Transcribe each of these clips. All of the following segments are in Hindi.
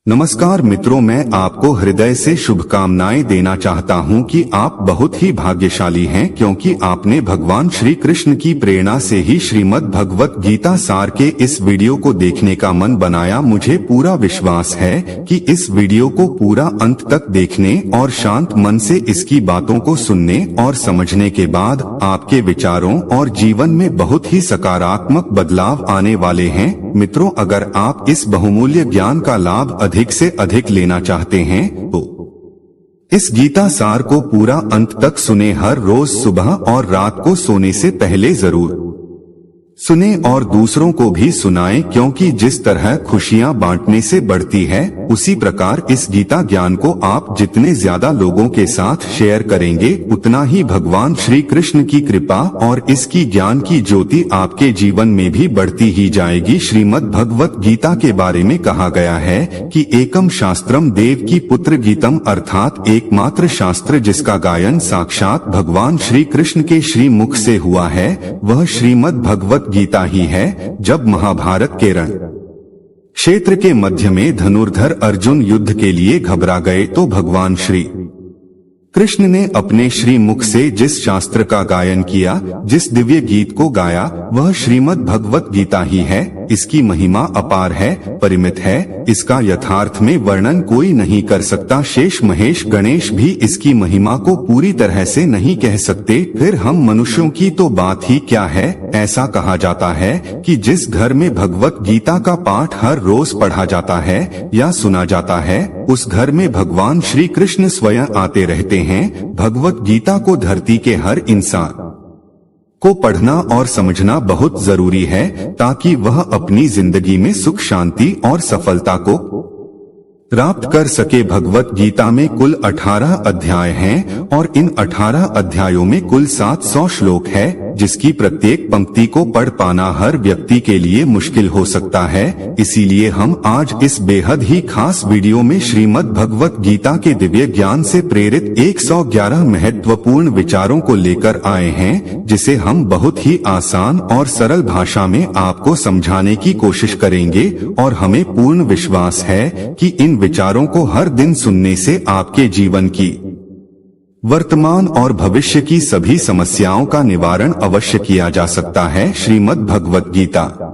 नमस्कार मित्रों, मैं आपको हृदय से शुभकामनाएं देना चाहता हूं कि आप बहुत ही भाग्यशाली हैं, क्योंकि आपने भगवान श्री कृष्ण की प्रेरणा से ही श्रीमद् भगवत गीता सार के इस वीडियो को देखने का मन बनाया। मुझे पूरा विश्वास है कि इस वीडियो को पूरा अंत तक देखने और शांत मन से इसकी बातों को सुनने और समझने के बाद आपके विचारों और जीवन में बहुत ही सकारात्मक बदलाव आने वाले हैं। मित्रों, अगर आप इस बहुमूल्य ज्ञान का लाभ अधिक से अधिक लेना चाहते हैं तो इस गीता सार को पूरा अंत तक सुने। हर रोज सुबह और रात को सोने से पहले जरूर सुने और दूसरों को भी सुनाएं, क्योंकि जिस तरह खुशियां बांटने से बढ़ती है, उसी प्रकार इस गीता ज्ञान को आप जितने ज्यादा लोगों के साथ शेयर करेंगे, उतना ही भगवान श्री कृष्ण की कृपा और इसकी ज्ञान की ज्योति आपके जीवन में भी बढ़ती ही जाएगी। श्रीमद् भगवत गीता के बारे में कहा गया है कि एकम शास्त्रम देव की पुत्र गीतम, अर्थात एकमात्र शास्त्र जिसका गायन साक्षात भगवान श्री कृष्ण के श्री मुख से हुआ है, वह श्रीमद् भगवत गीता ही है। जब महाभारत के रण क्षेत्र के मध्य में धनुर्धर अर्जुन युद्ध के लिए घबरा गए तो भगवान श्री कृष्ण ने अपने श्री मुख से जिस शास्त्र का गायन किया, जिस दिव्य गीत को गाया, वह श्रीमद् भगवत गीता ही है। इसकी महिमा अपार है, परिमित है, इसका यथार्थ में वर्णन कोई नहीं कर सकता। शेष महेश गणेश भी इसकी महिमा को पूरी तरह से नहीं कह सकते, फिर हम मनुष्यों की तो बात ही क्या है। ऐसा कहा जाता है कि जिस घर में भगवत गीता का पाठ हर रोज पढ़ा जाता है या सुना जाता है, उस घर में भगवान श्री कृष्ण स्वयं आते रहते हैं। भगवत गीता को धरती के हर इंसान को पढ़ना और समझना बहुत जरूरी है, ताकि वह अपनी जिंदगी में सुख, शांति और सफलता को प्राप्त कर सके। भगवत गीता में कुल 18 अध्याय हैं और इन 18 अध्यायों में कुल 700 श्लोक है, जिसकी प्रत्येक पंक्ति को पढ़ पाना हर व्यक्ति के लिए मुश्किल हो सकता है। इसीलिए हम आज इस बेहद ही खास वीडियो में श्रीमद् भगवत गीता के दिव्य ज्ञान से प्रेरित 111 महत्वपूर्ण विचारों को लेकर आए हैं, जिसे हम बहुत ही आसान और सरल भाषा में आपको समझाने की कोशिश करेंगे। और हमें पूर्ण विश्वास है कि इन विचारों को हर दिन सुनने से आपके जीवन की वर्तमान और भविष्य की सभी समस्याओं का निवारण अवश्य किया जा सकता है। श्रीमद् भगवत गीता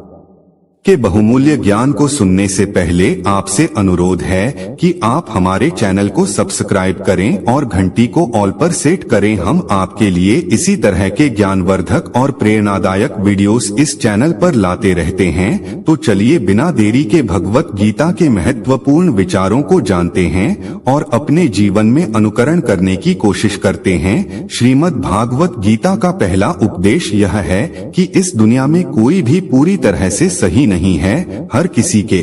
के बहुमूल्य ज्ञान को सुनने से पहले आपसे अनुरोध है कि आप हमारे चैनल को सब्सक्राइब करें और घंटी को ऑल पर सेट करें। हम आपके लिए इसी तरह के ज्ञानवर्धक और प्रेरणादायक वीडियोस इस चैनल पर लाते रहते हैं। तो चलिए बिना देरी के भगवत गीता के महत्वपूर्ण विचारों को जानते हैं और अपने जीवन में अनुकरण करने की कोशिश करते हैं। श्रीमद् भागवत गीता का पहला उपदेश यह है कि इस दुनिया में कोई भी पूरी तरह से सही नहीं है। हर किसी के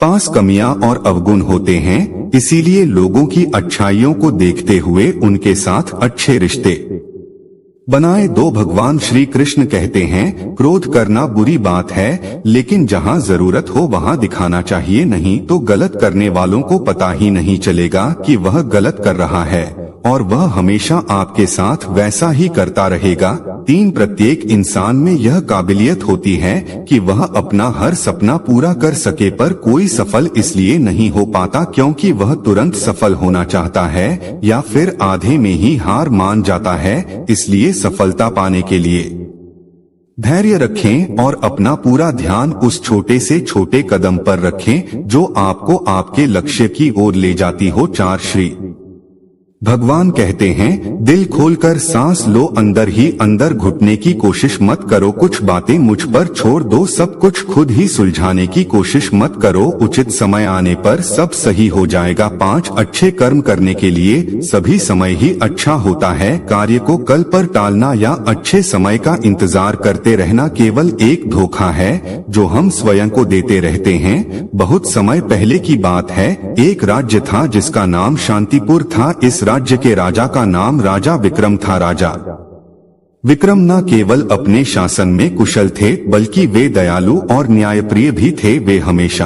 पास कमियां और अवगुण होते हैं, इसीलिए लोगों की अच्छाइयों को देखते हुए उनके साथ अच्छे रिश्ते बनाए दो। भगवान श्री कृष्ण कहते हैं, क्रोध करना बुरी बात है, लेकिन जहां जरूरत हो वहां दिखाना चाहिए, नहीं तो गलत करने वालों को पता ही नहीं चलेगा कि वह गलत कर रहा है और वह हमेशा आपके साथ वैसा ही करता रहेगा। 3 प्रत्येक इंसान में यह काबिलियत होती है कि वह अपना हर सपना पूरा कर सके, पर कोई सफल इसलिए नहीं हो पाता क्योंकि वह तुरंत सफल होना चाहता है या फिर आधे में ही हार मान जाता है। इसलिए सफलता पाने के लिए धैर्य रखें और अपना पूरा ध्यान उस छोटे से छोटे कदम पर रखें जो आपको आपके लक्ष्य की ओर ले जाती हो। 4 श्री भगवान कहते हैं, दिल खोलकर सांस लो, अंदर ही अंदर घुटने की कोशिश मत करो, कुछ बातें मुझ पर छोड़ दो, सब कुछ खुद ही सुलझाने की कोशिश मत करो, उचित समय आने पर सब सही हो जाएगा। 5 अच्छे कर्म करने के लिए सभी समय ही अच्छा होता है। कार्य को कल पर टालना या अच्छे समय का इंतजार करते रहना केवल एक धोखा है जो हम स्वयं को देते रहते हैं। बहुत समय पहले की बात है, एक राज्य था जिसका नाम शांतिपुर था। इस राज्य के राजा का नाम राजा विक्रम था। राजा विक्रम न केवल अपने शासन में कुशल थे, बल्कि वे दयालु और न्यायप्रिय भी थे। वे हमेशा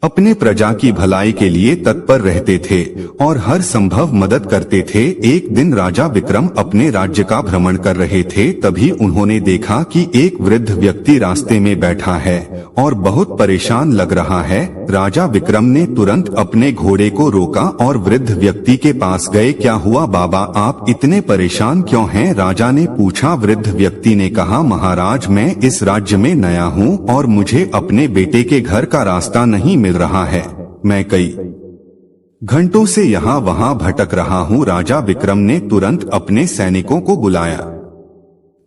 अपने प्रजा की भलाई के लिए तत्पर रहते थे और हर संभव मदद करते थे। एक दिन राजा विक्रम अपने राज्य का भ्रमण कर रहे थे, तभी उन्होंने देखा कि एक वृद्ध व्यक्ति रास्ते में बैठा है और बहुत परेशान लग रहा है। राजा विक्रम ने तुरंत अपने घोड़े को रोका और वृद्ध व्यक्ति के पास गए। क्या हुआ बाबा, आप इतने परेशान क्यों हैं? राजा ने पूछा। वृद्ध व्यक्ति ने कहा, महाराज, मैं इस राज्य में नया हूँ और मुझे अपने बेटे के घर का रास्ता नहीं मिल रहा है। मैं कई घंटों से यहाँ वहाँ भटक रहा हूँ। राजा विक्रम ने तुरंत अपने सैनिकों को बुलाया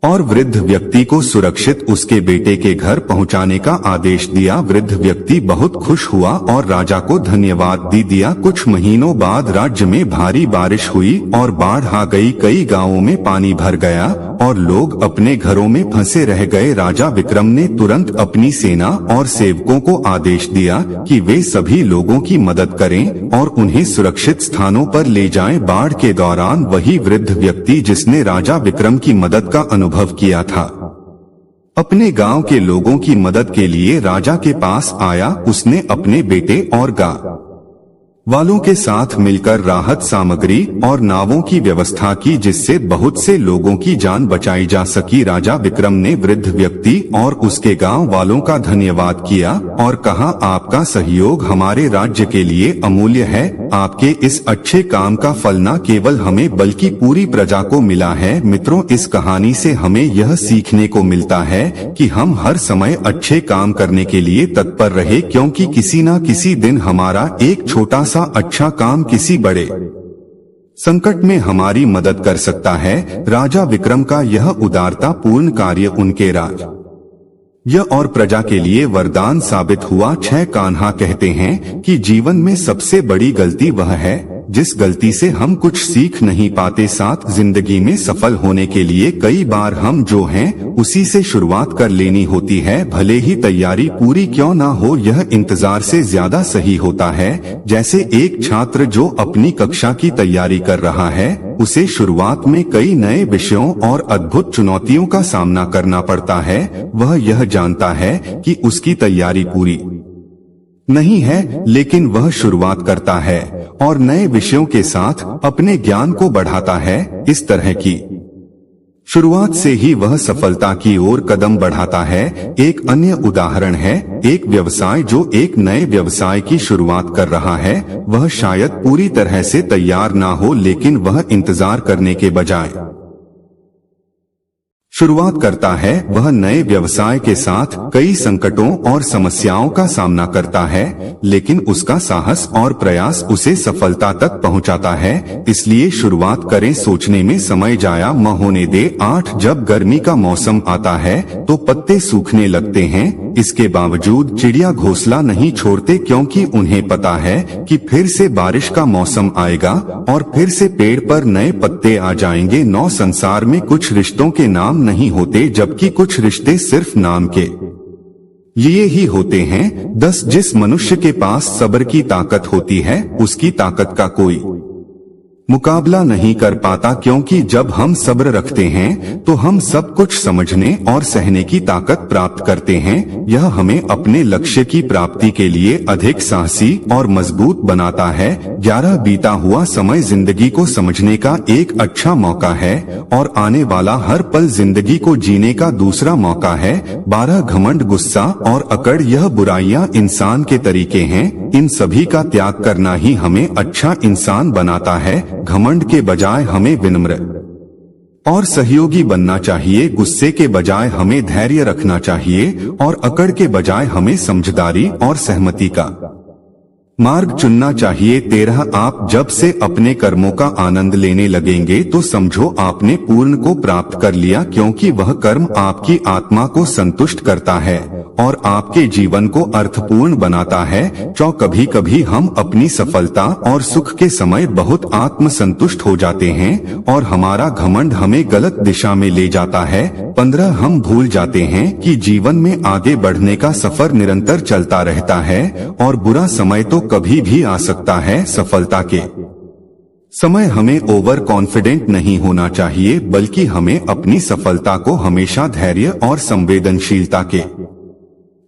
और वृद्ध व्यक्ति को सुरक्षित उसके बेटे के घर पहुंचाने का आदेश दिया। वृद्ध व्यक्ति बहुत खुश हुआ और राजा को धन्यवाद दिया। कुछ महीनों बाद राज्य में भारी बारिश हुई और बाढ़ आ गई। कई गांवों में पानी भर गया और लोग अपने घरों में फंसे रह गए। राजा विक्रम ने तुरंत अपनी सेना और सेवकों को आदेश दिया कि वे सभी लोगों की मदद करें और उन्हें सुरक्षित स्थानों पर ले जाएं। बाढ़ के दौरान वही वृद्ध व्यक्ति जिसने राजा विक्रम की मदद का अनुभव किया था, अपने गांव के लोगों की मदद के लिए राजा के पास आया। उसने अपने बेटे और गांव वालों के साथ मिलकर राहत सामग्री और नावों की व्यवस्था की, जिससे बहुत से लोगों की जान बचाई जा सकी। राजा विक्रम ने वृद्ध व्यक्ति और उसके गांव वालों का धन्यवाद किया और कहा, आपका सहयोग हमारे राज्य के लिए अमूल्य है। आपके इस अच्छे काम का फल न केवल हमें बल्कि पूरी प्रजा को मिला है। मित्रों, इस कहानी से हमें यह सीखने को मिलता है कि हम हर समय अच्छे काम करने के लिए तत्पर रहे, क्योंकि किसी न किसी दिन हमारा एक छोटा अच्छा काम किसी बड़े संकट में हमारी मदद कर सकता है। राजा विक्रम का यह उदारता पूर्ण कार्य उनके राज्य और प्रजा के लिए वरदान साबित हुआ। 6 कान्हा कहते हैं कि जीवन में सबसे बड़ी गलती वह है जिस गलती से हम कुछ सीख नहीं पाते। 7 जिंदगी में सफल होने के लिए कई बार हम जो हैं उसी से शुरुआत कर लेनी होती है। भले ही तैयारी पूरी क्यों ना हो, यह इंतजार से ज्यादा सही होता है। जैसे एक छात्र जो अपनी कक्षा की तैयारी कर रहा है, उसे शुरुआत में कई नए विषयों और अद्भुत चुनौतियों का सामना करना पड़ता है। वह यह जानता है कि उसकी तैयारी पूरी नहीं है, लेकिन वह शुरुआत करता है और नए विषयों के साथ अपने ज्ञान को बढ़ाता है। इस तरह की शुरुआत से ही वह सफलता की ओर कदम बढ़ाता है। एक अन्य उदाहरण है एक व्यवसाय जो एक नए व्यवसाय की शुरुआत कर रहा है। वह शायद पूरी तरह से तैयार ना हो, लेकिन वह इंतजार करने के बजाय शुरुआत करता है। वह नए व्यवसाय के साथ कई संकटों और समस्याओं का सामना करता है, लेकिन उसका साहस और प्रयास उसे सफलता तक पहुंचाता है। इसलिए शुरुआत करें, सोचने में समय जाया न होने दे। 8 जब गर्मी का मौसम आता है तो पत्ते सूखने लगते हैं। इसके बावजूद चिड़िया घोंसला नहीं छोड़ते, क्योंकि उन्हें पता है कि फिर से बारिश का मौसम आएगा और फिर से पेड़ पर नए पत्ते आ जाएंगे। 9 संसार में कुछ रिश्तों के नाम नहीं होते, जबकि कुछ रिश्ते सिर्फ नाम के लिए ही होते हैं। 10 जिस मनुष्य के पास सब्र की ताकत होती है, उसकी ताकत का कोई मुकाबला नहीं कर पाता, क्योंकि जब हम सब्र रखते हैं तो हम सब कुछ समझने और सहने की ताकत प्राप्त करते हैं। यह हमें अपने लक्ष्य की प्राप्ति के लिए अधिक साहसी और मजबूत बनाता है। 11 बीता हुआ समय जिंदगी को समझने का एक अच्छा मौका है और आने वाला हर पल जिंदगी को जीने का दूसरा मौका है। 12 घमंड, गुस्सा और अकड़, यह बुराइयां इंसान के तरीके हैं। इन सभी का त्याग करना ही हमें अच्छा इंसान बनाता है। घमंड के बजाय हमें विनम्र और सहयोगी बनना चाहिए। गुस्से के बजाय हमें धैर्य रखना चाहिए और अकड़ के बजाय हमें समझदारी और सहमति का मार्ग चुनना चाहिए। 13 आप जब से अपने कर्मों का आनंद लेने लगेंगे तो समझो आपने पूर्ण को प्राप्त कर लिया, क्योंकि वह कर्म आपकी आत्मा को संतुष्ट करता है और आपके जीवन को अर्थपूर्ण बनाता है। कभी कभी हम अपनी सफलता और सुख के समय बहुत आत्मसंतुष्ट हो जाते हैं और हमारा घमंड हमें गलत दिशा में ले जाता है। 15 हम भूल जाते हैं कि जीवन में आगे बढ़ने का सफर निरंतर चलता रहता है और बुरा समय तो कभी भी आ सकता है। सफलता के समय हमें ओवर कॉन्फिडेंट नहीं होना चाहिए, बल्कि हमें अपनी सफलता को हमेशा धैर्य और संवेदनशीलता के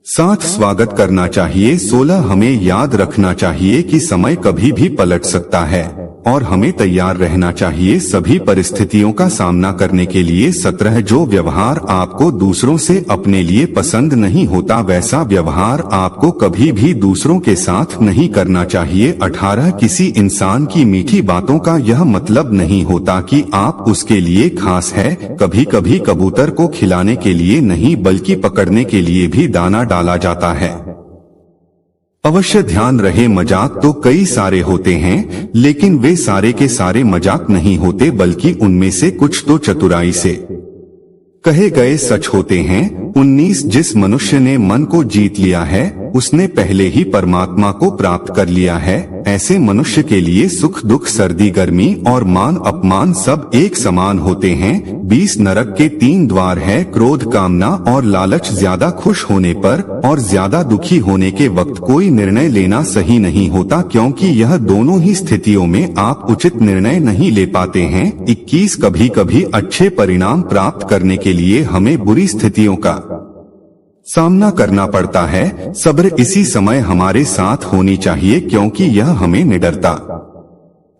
साथ स्वागत करना चाहिए। 16 हमें याद रखना चाहिए कि समय कभी भी पलट सकता है और हमें तैयार रहना चाहिए सभी परिस्थितियों का सामना करने के लिए। 17 जो व्यवहार आपको दूसरों से अपने लिए पसंद नहीं होता वैसा व्यवहार आपको कभी भी दूसरों के साथ नहीं करना चाहिए। 18 किसी इंसान की मीठी बातों का यह मतलब नहीं होता कि आप उसके लिए खास है। कभी कभी कबूतर को खिलाने के लिए नहीं बल्कि पकड़ने के लिए भी दाना डाला जाता है। अवश्य ध्यान रहे मजाक तो कई सारे होते हैं, लेकिन वे सारे के सारे मजाक नहीं होते बल्कि उनमें से कुछ तो चतुराई से कहे गए सच होते हैं। 19 जिस मनुष्य ने मन को जीत लिया है उसने पहले ही परमात्मा को प्राप्त कर लिया है। ऐसे मनुष्य के लिए सुख दुख सर्दी गर्मी और मान अपमान सब एक समान होते हैं। 20 नरक के 3 द्वार है, क्रोध कामना और लालच। ज्यादा खुश होने पर और ज्यादा दुखी होने के वक्त कोई निर्णय लेना सही नहीं होता, क्योंकि यह दोनों ही स्थितियों में आप उचित निर्णय नहीं ले पाते हैं। 21 कभी कभी अच्छे परिणाम प्राप्त करने के लिए हमें बुरी स्थितियों का सामना करना पड़ता है। सब्र इसी समय हमारे साथ होनी चाहिए, क्योंकि यह हमें निडरता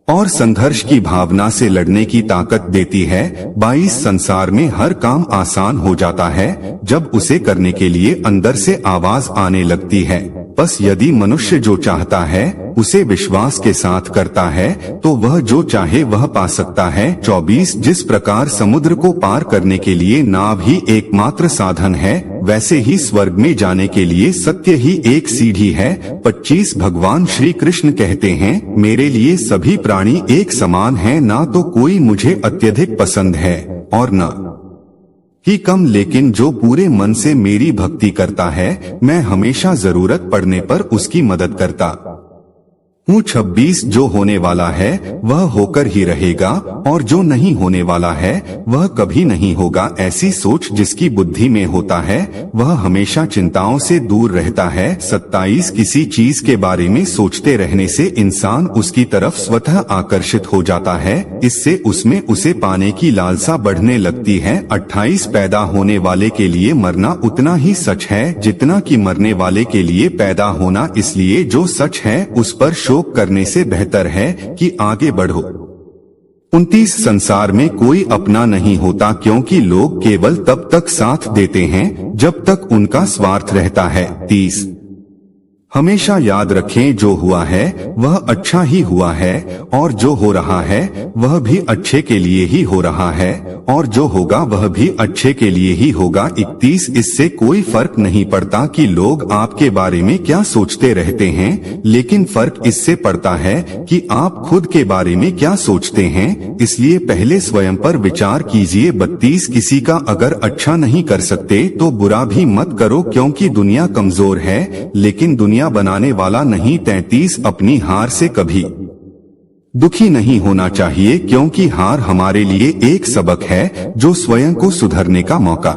और संघर्ष की भावना से लड़ने की ताकत देती है। 22 संसार में हर काम आसान हो जाता है जब उसे करने के लिए अंदर से आवाज आने लगती है। बस यदि मनुष्य जो चाहता है उसे विश्वास के साथ करता है तो वह जो चाहे वह पा सकता है। 24 जिस प्रकार समुद्र को पार करने के लिए नाव ही एकमात्र साधन है, वैसे ही स्वर्ग में जाने के लिए सत्य ही एक सीढ़ी है। 25 भगवान श्री कृष्ण कहते हैं, मेरे लिए सभी प्राणी एक समान हैं, ना तो कोई मुझे अत्यधिक पसंद है और न ही कम, लेकिन जो पूरे मन से मेरी भक्ति करता है मैं हमेशा जरूरत पड़ने पर उसकी मदद करता हूँ। 26 जो होने वाला है वह होकर ही रहेगा और जो नहीं होने वाला है वह कभी नहीं होगा। ऐसी सोच जिसकी बुद्धि में होता है वह हमेशा चिंताओं से दूर रहता है। 27 किसी चीज के बारे में सोचते रहने से इंसान उसकी तरफ स्वतः आकर्षित हो जाता है, इससे उसमें उसे पाने की लालसा बढ़ने लगती है। 28 पैदा होने वाले के लिए मरना उतना ही सच है जितना कि मरने वाले के लिए पैदा होना, इसलिए जो सच है उस पर शोक करने से बेहतर है कि आगे बढ़ो। 29 संसार में कोई अपना नहीं होता, क्योंकि लोग केवल तब तक साथ देते हैं जब तक उनका स्वार्थ रहता है। 30 हमेशा याद रखें जो हुआ है वह अच्छा ही हुआ है और जो हो रहा है वह भी अच्छे के लिए ही हो रहा है और जो होगा वह भी अच्छे के लिए ही होगा। 31 इससे कोई फर्क नहीं पड़ता कि लोग आपके बारे में क्या सोचते रहते हैं, लेकिन फर्क इससे पड़ता है कि आप खुद के बारे में क्या सोचते हैं, इसलिए पहले स्वयं पर विचार कीजिए। 32 किसी का अगर अच्छा नहीं कर सकते तो बुरा भी मत करो, क्योंकि दुनिया कमजोर है लेकिन दुनिया बनाने वाला नहीं। 33 अपनी हार से कभी दुखी नहीं होना चाहिए, क्योंकि हार हमारे लिए एक सबक है जो स्वयं को सुधरने का मौका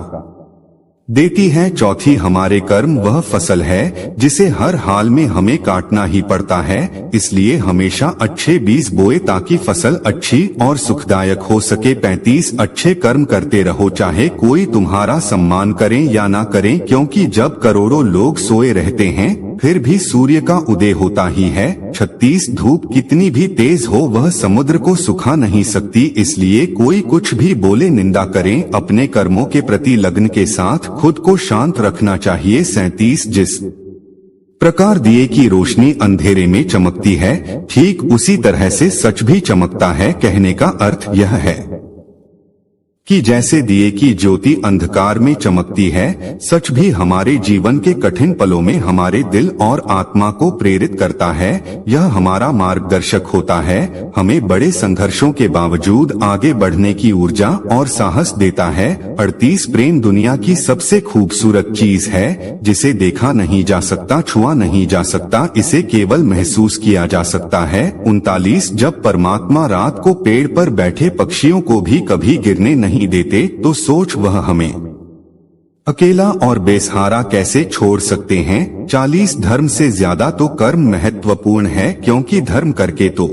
देती है। चौथी हमारे कर्म वह फसल है जिसे हर हाल में हमें काटना ही पड़ता है, इसलिए हमेशा अच्छे बीज बोए ताकि फसल अच्छी और सुखदायक हो सके। 35 अच्छे कर्म करते रहो चाहे कोई तुम्हारा सम्मान करे या ना करे, क्योंकि जब करोड़ों लोग सोए रहते हैं फिर भी सूर्य का उदय होता ही है। 36 धूप कितनी भी तेज हो वह समुद्र को सुखा नहीं सकती, इसलिए कोई कुछ भी बोले निंदा करें, अपने कर्मों के प्रति लगन के साथ खुद को शांत रखना चाहिए। 37 जिस प्रकार दिए की रोशनी अंधेरे में चमकती है ठीक उसी तरह से सच भी चमकता है। कहने का अर्थ यह है कि जैसे दिए की ज्योति अंधकार में चमकती है, सच भी हमारे जीवन के कठिन पलों में हमारे दिल और आत्मा को प्रेरित करता है। यह हमारा मार्गदर्शक होता है, हमें बड़े संघर्षों के बावजूद आगे बढ़ने की ऊर्जा और साहस देता है। 38 प्रेम दुनिया की सबसे खूबसूरत चीज है जिसे देखा नहीं जा सकता, छुआ नहीं जा सकता, इसे केवल महसूस किया जा सकता है। 39 जब परमात्मा रात को पेड़ पर बैठे पक्षियों को भी कभी गिरने नहीं देते तो सोच वह हमें अकेला और बेसहारा कैसे छोड़ सकते हैं। 40 धर्म से ज्यादा तो कर्म महत्वपूर्ण है, क्योंकि धर्म करके तो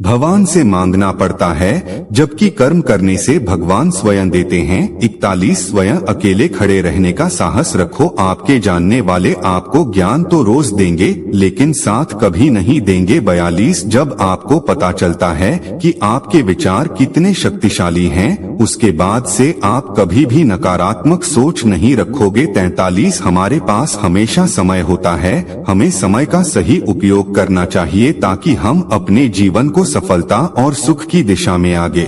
भगवान से मांगना पड़ता है, जबकि कर्म करने से भगवान स्वयं देते हैं। 41 स्वयं अकेले खड़े रहने का साहस रखो। आपके जानने वाले आपको ज्ञान तो रोज देंगे, लेकिन साथ कभी नहीं देंगे। 42 जब आपको पता चलता है कि आपके विचार कितने शक्तिशाली हैं, उसके बाद से आप कभी भी नकारात्मक सोच नहीं रखोगे। 43 हमारे पास हमेशा समय होता है, हमें समय का सही उपयोग करना चाहिए ताकि हम अपने जीवन को सफलता और सुख की दिशा में आगे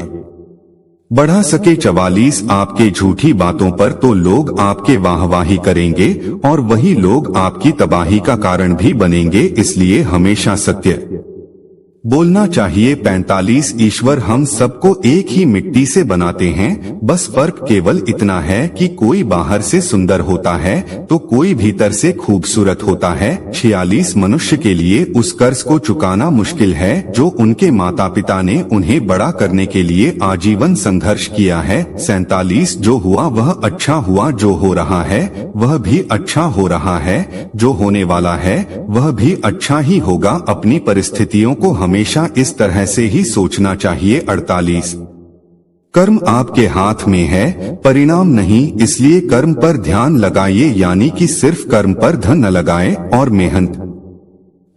बढ़ा सके। 44 आपके झूठी बातों पर तो लोग आपके वाहवाही करेंगे और वही लोग आपकी तबाही का कारण भी बनेंगे, इसलिए हमेशा सत्य बोलना चाहिए। 45 ईश्वर हम सबको एक ही मिट्टी से बनाते हैं, बस फर्क केवल इतना है कि कोई बाहर से सुंदर होता है तो कोई भीतर से खूबसूरत होता है। 46 मनुष्य के लिए उस कर्ज को चुकाना मुश्किल है जो उनके माता पिता ने उन्हें बड़ा करने के लिए आजीवन संघर्ष किया है। 47 जो हुआ वह अच्छा हुआ, जो हो रहा है वह भी अच्छा हो रहा है, जो होने वाला है वह भी अच्छा ही होगा। अपनी परिस्थितियों को हमेशा इस तरह से ही सोचना चाहिए। 48 कर्म आपके हाथ में है, परिणाम नहीं, इसलिए कर्म पर ध्यान लगाइए, यानी कि सिर्फ कर्म पर धन न लगाएं और मेहनत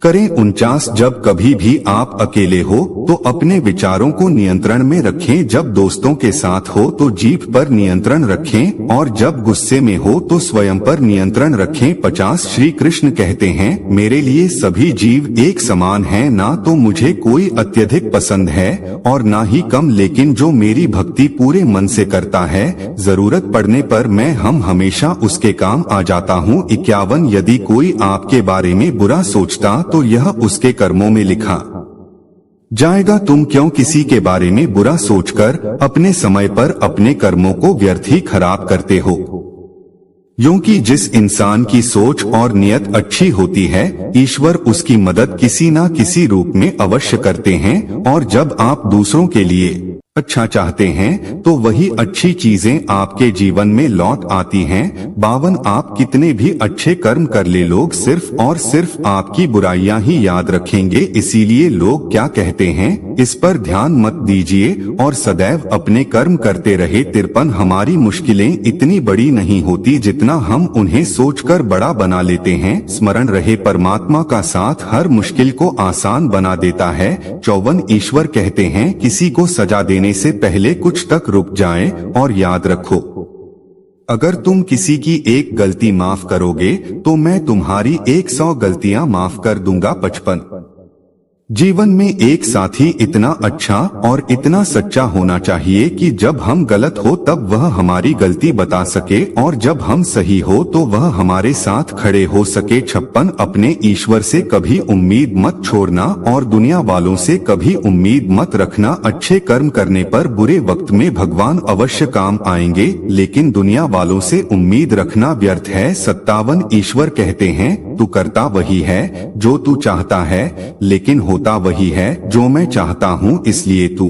करें। 49 जब कभी भी आप अकेले हो तो अपने विचारों को नियंत्रण में रखें, जब दोस्तों के साथ हो तो जीभ पर नियंत्रण रखें और जब गुस्से में हो तो स्वयं पर नियंत्रण रखें। 50 श्री कृष्ण कहते हैं, मेरे लिए सभी जीव एक समान हैं, ना तो मुझे कोई अत्यधिक पसंद है और ना ही कम, लेकिन जो मेरी भक्ति पूरे मन से करता है, जरूरत पड़ने पर मैं हमेशा उसके काम आ जाता हूँ। 51 यदि कोई आपके बारे में बुरा सोचता तो यह उसके कर्मों में लिखा जाएगा। तुम क्यों किसी के बारे में बुरा सोचकर अपने समय पर अपने कर्मों को व्यर्थ ही खराब करते हो? क्योंकि जिस इंसान की सोच और नियत अच्छी होती है, ईश्वर उसकी मदद किसी न किसी रूप में अवश्य करते हैं, और जब आप दूसरों के लिए अच्छा चाहते हैं तो वही अच्छी चीजें आपके जीवन में लौट आती हैं। 52 आप कितने भी अच्छे कर्म कर ले, लोग सिर्फ और सिर्फ आपकी बुराइयां ही याद रखेंगे, इसीलिए लोग क्या कहते हैं इस पर ध्यान मत दीजिए और सदैव अपने कर्म करते रहे। 53 हमारी मुश्किलें इतनी बड़ी नहीं होती जितना हम उन्हें सोचकर बड़ा बना लेते हैं। स्मरण रहे, परमात्मा का साथ हर मुश्किल को आसान बना देता है। 54 ईश्वर कहते हैं, किसी को सजा देने से पहले कुछ तक रुक जाएं और याद रखो, अगर तुम किसी की एक गलती माफ करोगे तो मैं तुम्हारी 100 गलतियां माफ कर दूंगा। 55 जीवन में एक साथी इतना अच्छा और इतना सच्चा होना चाहिए कि जब हम गलत हो तब वह हमारी गलती बता सके और जब हम सही हो तो वह हमारे साथ खड़े हो सके। 56 अपने ईश्वर से कभी उम्मीद मत छोड़ना और दुनिया वालों से कभी उम्मीद मत रखना। अच्छे कर्म करने पर बुरे वक्त में भगवान अवश्य काम आएंगे, लेकिन दुनिया वालों से उम्मीद रखना व्यर्थ है। 57 ईश्वर कहते हैं, तू करता वही है जो तू चाहता है, लेकिन होता वही है जो मैं चाहता हूँ, इसलिए तू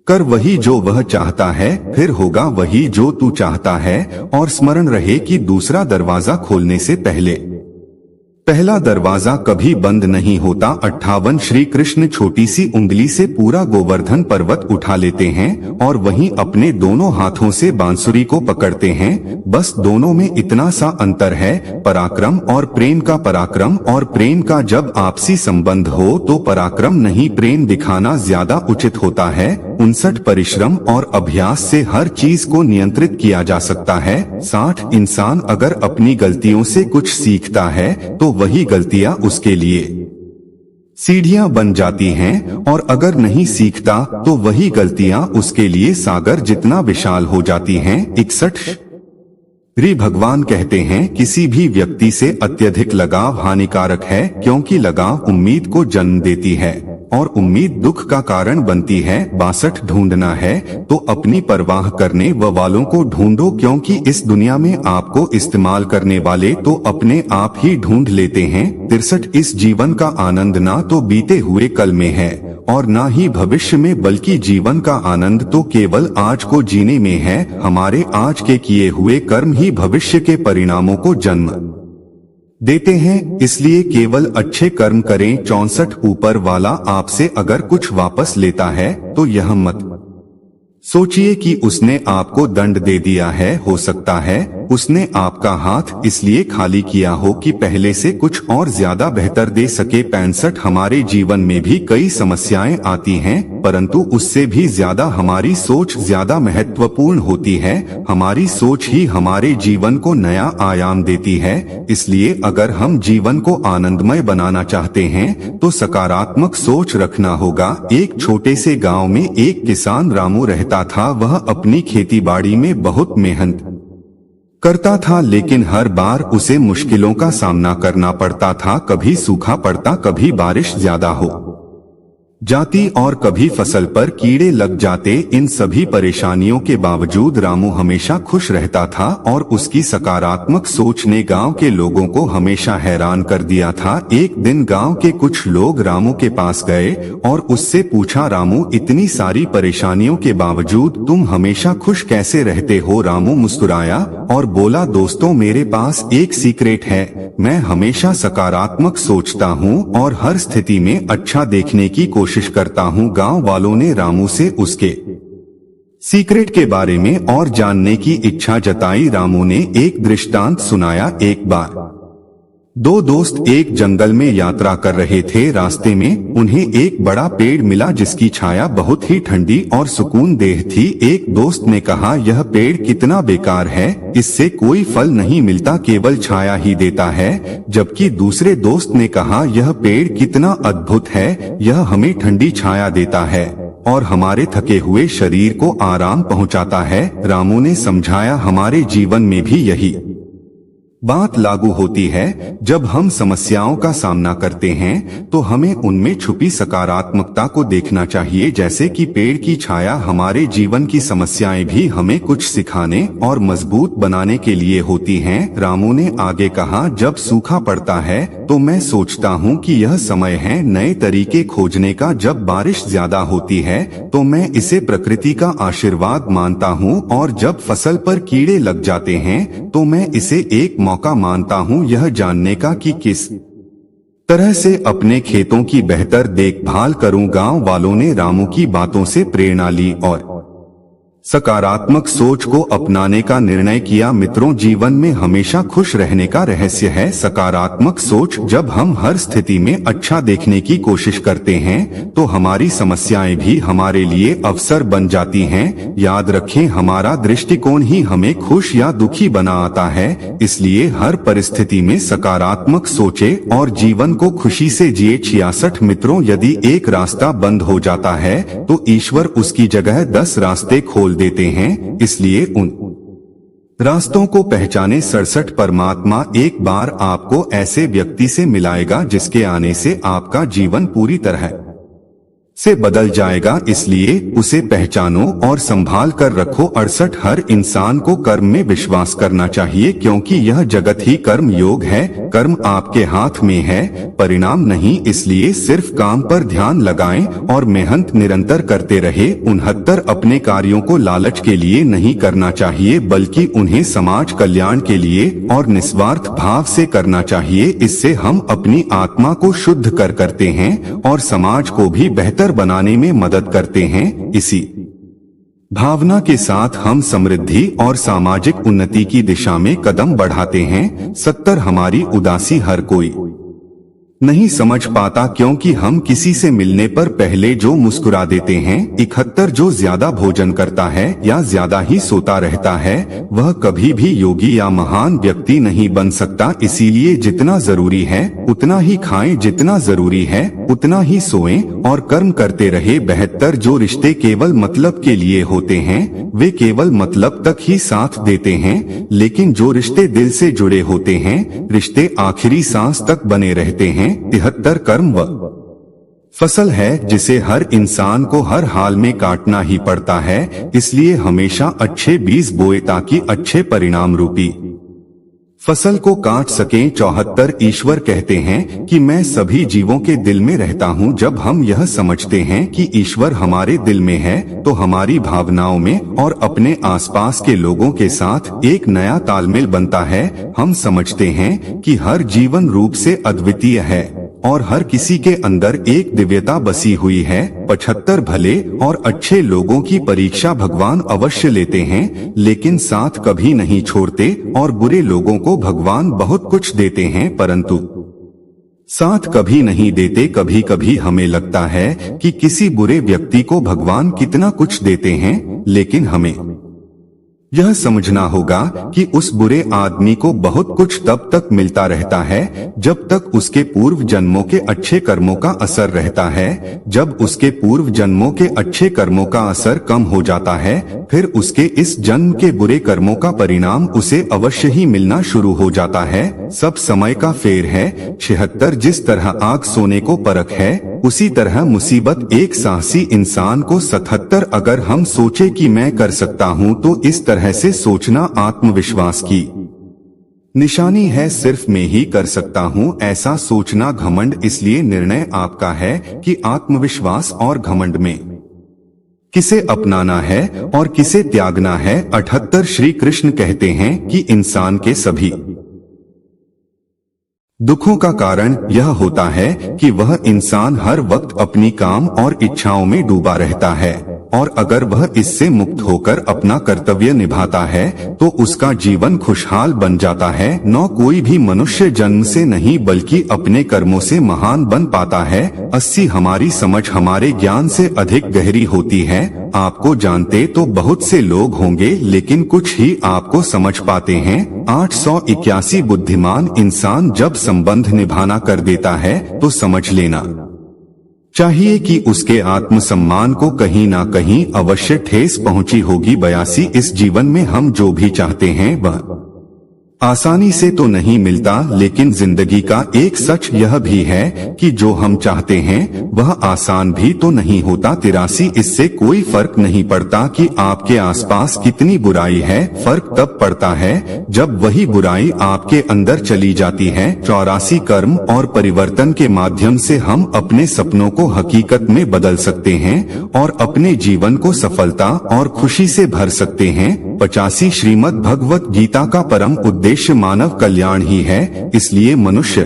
कर वही जो वह चाहता है, फिर होगा वही जो तू चाहता है। और स्मरण रहे कि दूसरा दरवाजा खोलने से पहले पहला दरवाजा कभी बंद नहीं होता। 58 श्री कृष्ण छोटी सी उंगली से पूरा गोवर्धन पर्वत उठा लेते हैं और वहीं अपने दोनों हाथों से बांसुरी को पकड़ते हैं, बस दोनों में इतना सा अंतर है, पराक्रम और प्रेम का। पराक्रम और प्रेम का जब आपसी संबंध हो तो पराक्रम नहीं, प्रेम दिखाना ज्यादा उचित होता है। 59 परिश्रम और अभ्यास से हर चीज को नियंत्रित किया जा सकता है। 60 इंसान अगर अपनी गलतियों से कुछ सीखता है तो वही गलतियां उसके लिए सीढ़ियां बन जाती हैं, और अगर नहीं सीखता तो वही गलतियां उसके लिए सागर जितना विशाल हो जाती हैं। 61 भगवान कहते हैं, किसी भी व्यक्ति से अत्यधिक लगाव हानिकारक है, क्योंकि लगाव उम्मीद को जन्म देती है और उम्मीद दुख का कारण बनती है। 62 ढूंढना है तो अपनी परवाह करने वालों को ढूंढो, क्योंकि इस दुनिया में आपको इस्तेमाल करने वाले तो अपने आप ही ढूंढ लेते हैं। 63 इस जीवन का आनंद ना तो बीते हुए कल में है और ना ही भविष्य में, बल्कि जीवन का आनंद तो केवल आज को जीने में है। हमारे आज के किए हुए कर्म ही भविष्य के परिणामों को जन्म देते हैं, इसलिए केवल अच्छे कर्म करें। 64 ऊपर वाला आपसे अगर कुछ वापस लेता है तो यह मत सोचिए कि उसने आपको दंड दे दिया है। हो सकता है उसने आपका हाथ इसलिए खाली किया हो कि पहले से कुछ और ज्यादा बेहतर दे सके। 65 हमारे जीवन में भी कई समस्याएं आती हैं, परंतु उससे भी ज्यादा हमारी सोच ज्यादा महत्वपूर्ण होती है। हमारी सोच ही हमारे जीवन को नया आयाम देती है। इसलिए अगर हम जीवन को आनंदमय बनाना चाहते हैं तो सकारात्मक सोच रखना होगा। एक छोटे से गांव में एक किसान रामू रहता था। वह अपनी खेतीबाड़ी में बहुत मेहनत करता था, लेकिन हर बार उसे मुश्किलों का सामना करना पड़ता था। कभी सूखा पड़ता, कभी बारिश ज्यादा हो जाती और कभी फसल पर कीड़े लग जाते। इन सभी परेशानियों के बावजूद रामू हमेशा खुश रहता था और उसकी सकारात्मक सोच ने गांव के लोगों को हमेशा हैरान कर दिया था। एक दिन गांव के कुछ लोग रामू के पास गए और उससे पूछा, रामू, इतनी सारी परेशानियों के बावजूद तुम हमेशा खुश कैसे रहते हो? रामू मुस्कुराया और बोला, दोस्तों, मेरे पास एक सीक्रेट है। मैं हमेशा सकारात्मक सोचता हूँ और हर स्थिति में अच्छा देखने की कोशिश करता हूँ। गांव वालों ने रामू से उसके सीक्रेट के बारे में और जानने की इच्छा जताई। रामू ने एक दृष्टांत सुनाया। एक बार दो दोस्त एक जंगल में यात्रा कर रहे थे। रास्ते में उन्हें एक बड़ा पेड़ मिला जिसकी छाया बहुत ही ठंडी और सुकूनदेह थी। एक दोस्त ने कहा, यह पेड़ कितना बेकार है, इससे कोई फल नहीं मिलता, केवल छाया ही देता है। जबकि दूसरे दोस्त ने कहा, यह पेड़ कितना अद्भुत है, यह हमें ठंडी छाया देता है और हमारे थके हुए शरीर को आराम पहुंचाता है। रामू ने समझाया, हमारे जीवन में भी यही बात लागू होती है। जब हम समस्याओं का सामना करते हैं तो हमें उनमें छुपी सकारात्मकता को देखना चाहिए। जैसे कि पेड़ की छाया हमारे जीवन की समस्याएं भी हमें कुछ सिखाने और मजबूत बनाने के लिए होती हैं। रामू ने आगे कहा, जब सूखा पड़ता है तो मैं सोचता हूँ कि यह समय है नए तरीके खोजने का। जब बारिश ज्यादा होती है तो मैं इसे प्रकृति का आशीर्वाद मानता हूँ और जब फसल पर कीड़े लग जाते हैं तो मैं इसे एक मौका मानता हूँ यह जानने का कि किस तरह से अपने खेतों की बेहतर देखभाल करूं। गांव वालों ने रामू की बातों से प्रेरणा ली और सकारात्मक सोच को अपनाने का निर्णय किया। मित्रों, जीवन में हमेशा खुश रहने का रहस्य है सकारात्मक सोच। जब हम हर स्थिति में अच्छा देखने की कोशिश करते हैं तो हमारी समस्याएं भी हमारे लिए अवसर बन जाती हैं। याद रखें, हमारा दृष्टिकोण ही हमें खुश या दुखी बनाता है। इसलिए हर परिस्थिति में सकारात्मक सोचें और जीवन को खुशी से जिए। 66 मित्रों, यदि एक रास्ता बंद हो जाता है तो ईश्वर उसकी जगह 10 रास्ते खोल देते हैं। इसलिए उन रास्तों को पहचाने। 67 परमात्मा एक बार आपको ऐसे व्यक्ति से मिलाएगा जिसके आने से आपका जीवन पूरी तरह से बदल जाएगा। इसलिए उसे पहचानो और संभाल कर रखो। 68 हर इंसान को कर्म में विश्वास करना चाहिए क्योंकि यह जगत ही कर्म योग है। कर्म आपके हाथ में है, परिणाम नहीं। इसलिए सिर्फ काम पर ध्यान लगाएं और मेहनत निरंतर करते रहे। 69 अपने कार्यों को लालच के लिए नहीं करना चाहिए बल्कि उन्हें समाज कल्याण के लिए और निस्वार्थ भाव से करना चाहिए। इससे हम अपनी आत्मा को शुद्ध करते हैं और समाज को भी बेहतर बनाने में मदद करते हैं। इसी भावना के साथ हम समृद्धि और सामाजिक उन्नति की दिशा में कदम बढ़ाते हैं। 70 हमारी उदासी हर कोई नहीं समझ पाता क्योंकि हम किसी से मिलने पर पहले जो मुस्कुरा देते हैं। 71 जो ज्यादा भोजन करता है या ज्यादा ही सोता रहता है वह कभी भी योगी या महान व्यक्ति नहीं बन सकता। इसीलिए जितना जरूरी है उतना ही खाएं, जितना जरूरी है उतना ही सोएं और कर्म करते रहे। 72 जो रिश्ते केवल मतलब के लिए होते हैं वे केवल मतलब तक ही साथ देते हैं, लेकिन जो रिश्ते दिल से जुड़े होते हैं रिश्ते आखिरी सांस तक बने रहते हैं। 73 कर्म व फसल है जिसे हर इंसान को हर हाल में काटना ही पड़ता है। इसलिए हमेशा अच्छे बीज बोए ताकि अच्छे परिणाम रूपी फसल को काट सकें। 74 ईश्वर कहते हैं कि मैं सभी जीवों के दिल में रहता हूँ। जब हम यह समझते हैं कि ईश्वर हमारे दिल में है तो हमारी भावनाओं में और अपने आसपास के लोगों के साथ एक नया तालमेल बनता है। हम समझते हैं कि हर जीवन रूप से अद्वितीय है और हर किसी के अंदर एक दिव्यता बसी हुई है। 75 भले और अच्छे लोगों की परीक्षा भगवान अवश्य लेते हैं, लेकिन साथ कभी नहीं छोड़ते, और बुरे लोगों को भगवान बहुत कुछ देते हैं परंतु साथ कभी नहीं देते। कभी कभी हमें लगता है कि किसी बुरे व्यक्ति को भगवान कितना कुछ देते हैं, लेकिन हमें यह समझना होगा कि उस बुरे आदमी को बहुत कुछ तब तक मिलता रहता है जब तक उसके पूर्व जन्मों के अच्छे कर्मों का असर रहता है। जब उसके पूर्व जन्मों के अच्छे कर्मों का असर कम हो जाता है, फिर उसके इस जन्म के बुरे कर्मों का परिणाम उसे अवश्य ही मिलना शुरू हो जाता है। सब समय का फेर है। 76 जिस तरह आग सोने को परख है, उसी तरह मुसीबत एक साहसी इंसान को 77। अगर हम सोचे कि मैं कर सकता हूँ तो इस तरह से सोचना आत्मविश्वास की निशानी है। सिर्फ मैं ही कर सकता हूँ ऐसा सोचना घमंड। इसलिए निर्णय आपका है कि आत्मविश्वास और घमंड में किसे अपनाना है और किसे त्यागना है। 78 श्री कृष्ण कहते हैं कि इंसान के सभी दुखों का कारण यह होता है कि वह इंसान हर वक्त अपनी काम और इच्छाओं में डूबा रहता है, और अगर वह इससे मुक्त होकर अपना कर्तव्य निभाता है तो उसका जीवन खुशहाल बन जाता है। न कोई भी मनुष्य जन्म से नहीं बल्कि अपने कर्मों से महान बन पाता है। 80 हमारी समझ हमारे ज्ञान से अधिक गहरी होती है। आपको जानते तो बहुत से लोग होंगे, लेकिन कुछ ही आपको समझ पाते हैं। 881 बुद्धिमान इंसान जब संबंध निभाना कर देता है तो समझ लेना चाहिए कि उसके आत्मसम्मान को कहीं ना कहीं अवश्य ठेस पहुंची होगी। 82 इस जीवन में हम जो भी चाहते हैं वह आसानी से तो नहीं मिलता, लेकिन जिंदगी का एक सच यह भी है कि जो हम चाहते हैं वह आसान भी तो नहीं होता। 83 इससे कोई फर्क नहीं पड़ता कि आपके आसपास कितनी बुराई है, फर्क तब पड़ता है जब वही बुराई आपके अंदर चली जाती है। 84 कर्म और परिवर्तन के माध्यम से हम अपने सपनों को हकीकत में बदल सकते हैं और अपने जीवन को सफलता और खुशी से भर सकते हैं। 85 श्रीमद् भगवत गीता का परम उद्देश्य मानव कल्याण ही है, इसलिए मनुष्य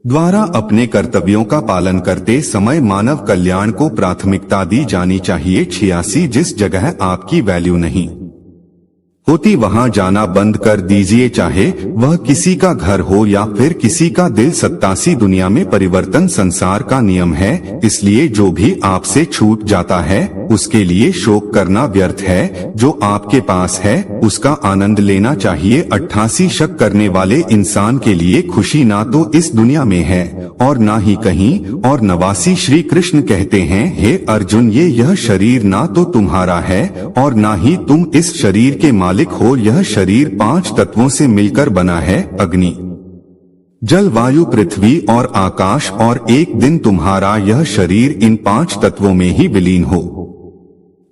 द्वारा अपने कर्तव्यों का पालन करते समय मानव कल्याण को प्राथमिकता दी जानी चाहिए। 86 जिस जगह आपकी वैल्यू नहीं होती वहां जाना बंद कर दीजिए, चाहे वह किसी का घर हो या फिर किसी का दिल। 87 दुनिया में परिवर्तन संसार का नियम है, इसलिए जो भी आपसे छूट जाता है उसके लिए शोक करना व्यर्थ है। जो आपके पास है उसका आनंद लेना चाहिए। 88 शक करने वाले इंसान के लिए खुशी ना तो इस दुनिया में है और ना ही कहीं और। 89 श्री कृष्ण कहते हैं, हे अर्जुन, यह शरीर ना तो तुम्हारा है और ना ही तुम इस शरीर के मालिक हो। यह शरीर 5 तत्वों से मिलकर बना है, अग्नि, जल, वायु, पृथ्वी और आकाश, और एक दिन तुम्हारा यह शरीर इन 5 तत्वों में ही विलीन हो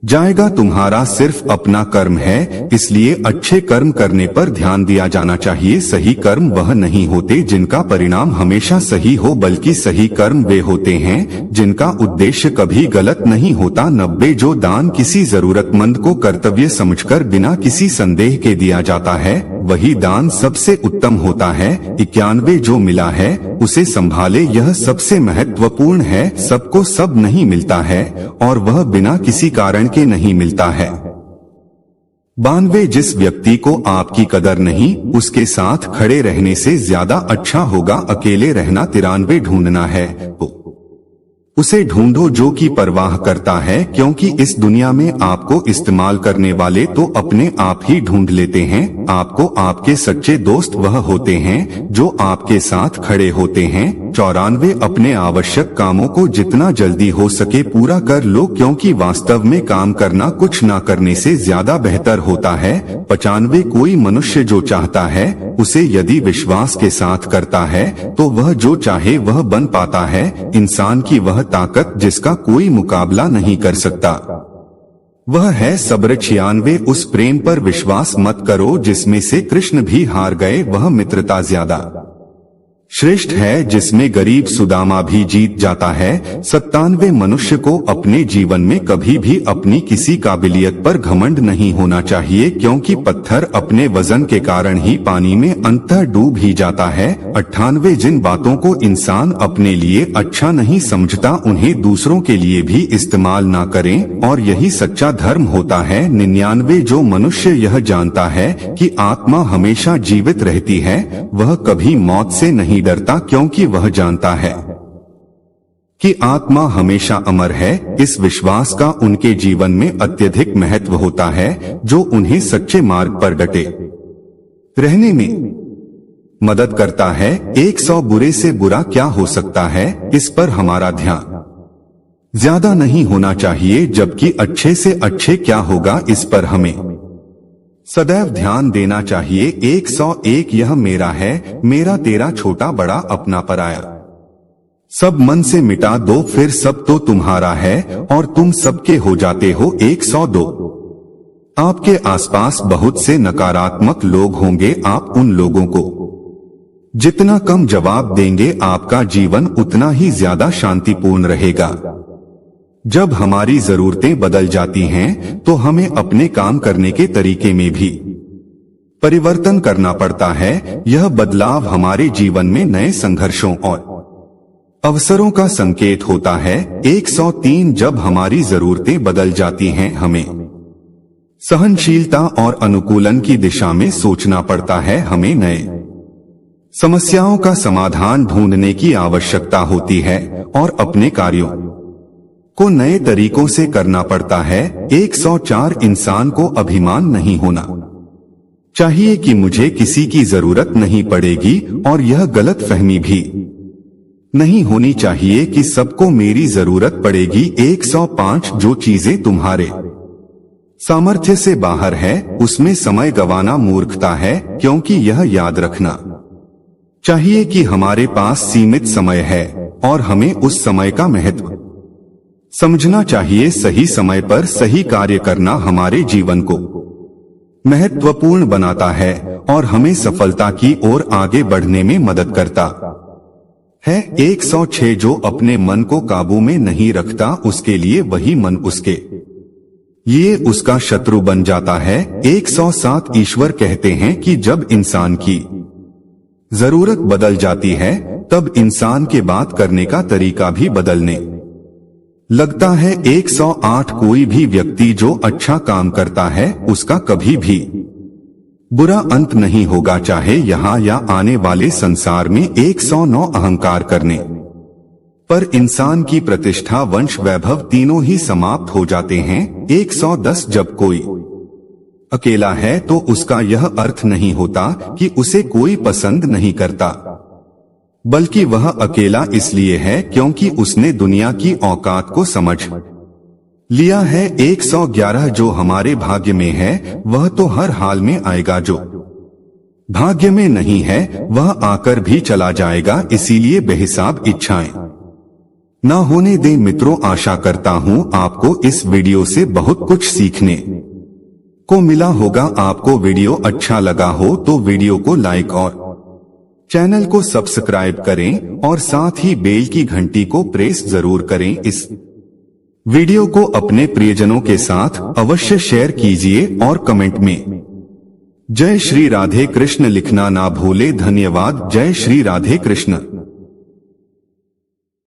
जाएगा। तुम्हारा सिर्फ अपना कर्म है, इसलिए अच्छे कर्म करने पर ध्यान दिया जाना चाहिए। सही कर्म वह नहीं होते जिनका परिणाम हमेशा सही हो, बल्कि सही कर्म वे होते हैं जिनका उद्देश्य कभी गलत नहीं होता। 90 जो दान किसी जरूरतमंद को कर्तव्य समझकर बिना किसी संदेह के दिया जाता है वही दान सबसे उत्तम होता है। 91 जो मिला है उसे संभाले, यह सबसे महत्वपूर्ण है। सबको सब नहीं मिलता है और वह बिना किसी कारण के नहीं मिलता है। 92 जिस व्यक्ति को आपकी कदर नहीं, उसके साथ खड़े रहने से ज्यादा अच्छा होगा अकेले रहना। 93 ढूंढना है तो उसे ढूंढो जो कि परवाह करता है, क्योंकि इस दुनिया में आपको इस्तेमाल करने वाले तो अपने आप ही ढूंढ लेते हैं। आपको आपके सच्चे दोस्त वह होते हैं जो आपके साथ खड़े होते हैं। 94 अपने आवश्यक कामों को जितना जल्दी हो सके पूरा कर लो, क्योंकि वास्तव में काम करना कुछ ना करने से ज्यादा बेहतर होता है। 95 कोई मनुष्य जो चाहता है उसे यदि विश्वास के साथ करता है तो वह जो चाहे वह बन पाता है। इंसान की वह ताकत जिसका कोई मुकाबला नहीं कर सकता। वह है सब्र 96। उस प्रेम पर विश्वास मत करो जिसमें से कृष्ण भी हार गए, वह मित्रता ज्यादा श्रेष्ठ है जिसमें गरीब सुदामा भी जीत जाता है। 97 मनुष्य को अपने जीवन में कभी भी अपनी किसी काबिलियत पर घमंड नहीं होना चाहिए, क्योंकि पत्थर अपने वजन के कारण ही पानी में अंततः डूब ही जाता है। 98 जिन बातों को इंसान अपने लिए अच्छा नहीं समझता उन्हें दूसरों के लिए भी इस्तेमाल ना करें, और यही सच्चा धर्म होता है। 99 जो मनुष्य यह जानता है कि आत्मा हमेशा जीवित रहती है, वह कभी मौत से नहीं डरता, क्योंकि वह जानता है कि आत्मा हमेशा अमर है। इस विश्वास का उनके जीवन में अत्यधिक महत्व होता है, जो उन्हें सच्चे मार्ग पर डटे रहने में मदद करता है। 100 बुरे से बुरा क्या हो सकता है, इस पर हमारा ध्यान ज्यादा नहीं होना चाहिए, जबकि अच्छे से अच्छे क्या होगा इस पर हमें सदैव ध्यान देना चाहिए। 101 यह मेरा है, मेरा तेरा, छोटा बड़ा अपना पराया, सब मन से मिटा दो, फिर सब तो तुम्हारा है और तुम सबके हो जाते हो। 102 आपके आसपास बहुत से नकारात्मक लोग होंगे, आप उन लोगों को जितना कम जवाब देंगे आपका जीवन उतना ही ज्यादा शांतिपूर्ण रहेगा। जब हमारी जरूरतें बदल जाती हैं तो हमें अपने काम करने के तरीके में भी परिवर्तन करना पड़ता है। यह बदलाव हमारे जीवन में नए संघर्षों और अवसरों का संकेत होता है। 103 जब हमारी जरूरतें बदल जाती हैं हमें सहनशीलता और अनुकूलन की दिशा में सोचना पड़ता है। हमें नए समस्याओं का समाधान ढूंढने की आवश्यकता होती है और अपने कार्यों को नए तरीकों से करना पड़ता है। 104 इंसान को अभिमान नहीं होना चाहिए कि मुझे किसी की जरूरत नहीं पड़ेगी, और यह गलत फहमी भी नहीं होनी चाहिए कि सबको मेरी जरूरत पड़ेगी। 105 जो चीजें तुम्हारे सामर्थ्य से बाहर है उसमें समय गंवाना मूर्खता है, क्योंकि यह याद रखना चाहिए कि हमारे पास सीमित समय है और हमें उस समय का महत्व समझना चाहिए। सही समय पर सही कार्य करना हमारे जीवन को महत्वपूर्ण बनाता है और हमें सफलता की ओर आगे बढ़ने में मदद करता है। 106 जो अपने मन को काबू में नहीं रखता उसके लिए वही मन उसके ये उसका शत्रु बन जाता है। 107 ईश्वर कहते हैं कि जब इंसान की जरूरत बदल जाती है तब इंसान के बात करने का तरीका भी बदलने लगता है। 108 कोई भी व्यक्ति जो अच्छा काम करता है उसका कभी भी बुरा अंत नहीं होगा, चाहे यहाँ या आने वाले संसार में। 109 अहंकार करने पर इंसान की प्रतिष्ठा वंश वैभव तीनों ही समाप्त हो जाते हैं। 110 जब कोई अकेला है तो उसका यह अर्थ नहीं होता कि उसे कोई पसंद नहीं करता, बल्कि वह अकेला इसलिए है क्योंकि उसने दुनिया की औकात को समझ लिया है। 111 जो हमारे भाग्य में है वह तो हर हाल में आएगा, जो भाग्य में नहीं है वह आकर भी चला जाएगा, इसीलिए बेहिसाब इच्छाएं ना होने दें। मित्रों, आशा करता हूँ आपको इस वीडियो से बहुत कुछ सीखने को मिला होगा। आपको वीडियो अच्छा लगा हो तो वीडियो को लाइक और चैनल को सब्सक्राइब करें और साथ ही बेल की घंटी को प्रेस जरूर करें। इस वीडियो को अपने प्रियजनों के साथ अवश्य शेयर कीजिए और कमेंट में जय श्री राधे कृष्ण लिखना ना भूले। धन्यवाद। जय श्री राधे कृष्ण।